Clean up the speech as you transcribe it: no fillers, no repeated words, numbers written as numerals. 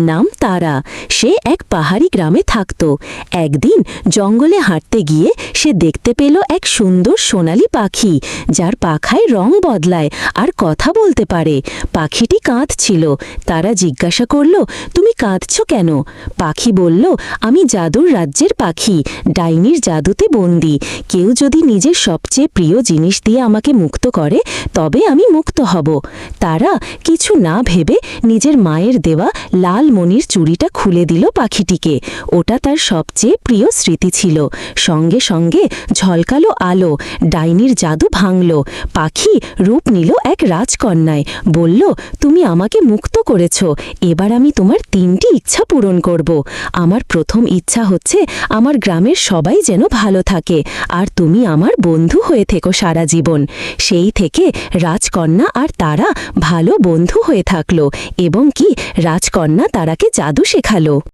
নাম তারা। সে এক পাহাড়ি গ্রামে থাকত। একদিন জঙ্গলে হাঁটতে গিয়ে সে দেখতে পেল এক সুন্দর সোনালি পাখি, যার পাখায় রং বদলায় আর কথা বলতে পারে। পাখিটি কাঁদছিল। তারা জিজ্ঞাসা করল, তুমি কাঁদছ কেন? পাখি বলল, আমি জাদুর রাজ্যের পাখি, ডাইনির জাদুতে বন্দী। কেউ যদি নিজের সবচেয়ে প্রিয় জিনিস দিয়ে আমাকে মুক্ত করে তবে আমি মুক্ত হব। তারা কিছু না ভেবে নিজের মায়ের দেওয়া লাল মণির চুড়িটা খুলে দিল পাখিটিকে। ওটা তার সবচেয়ে প্রিয় স্মৃতি ছিল। সঙ্গে সঙ্গে ঝলকালো আলো, ডাইনির জাদু ভাঙল। পাখি রূপ নিল এক রাজকন্যায়। বলল, তুমি আমাকে মুক্ত করেছ, এবার আমি তোমার 3টি ইচ্ছা পূরণ করব। আমার প্রথম ইচ্ছা হচ্ছে আমার গ্রামের সবাই যেন ভালো থাকে, আর তুমি আমার বন্ধু হয়ে থেকো সারা জীবন। সেই থেকে রাজকন্যা আর তারা ভালো বন্ধু হয়ে থাকলো এবং কি রাজকন্যা তারাকে জাদু শেখালো।